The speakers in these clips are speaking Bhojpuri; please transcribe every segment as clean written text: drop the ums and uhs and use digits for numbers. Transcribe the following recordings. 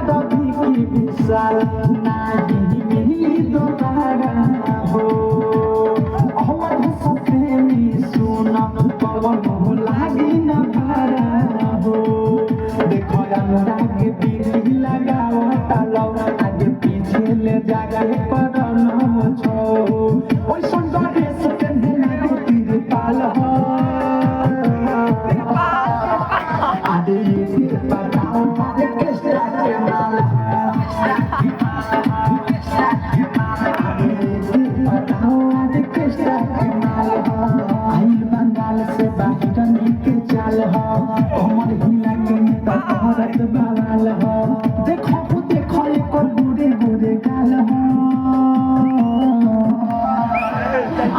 तभी की विशाल नहीं मिली दोबारा हो अवध सप्रेमी सुना पवन हो लागी न भारा हो देखो अनुराग दिल लगाओ तालो आगे पीछे ले जाके पड़नो छो ओई सुंदर से कहना तीर पाल हो आदे ये बताओ आदे किसरा के माल बताओ आदे किसरा के माल आई बंगाल से बाहर निके चाल हो कमर हिला के तो औरत बवाल हो देखो एक गोरे गोरे गाल हो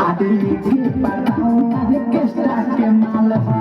आदे ये बताओ आदे किसरा के माल हो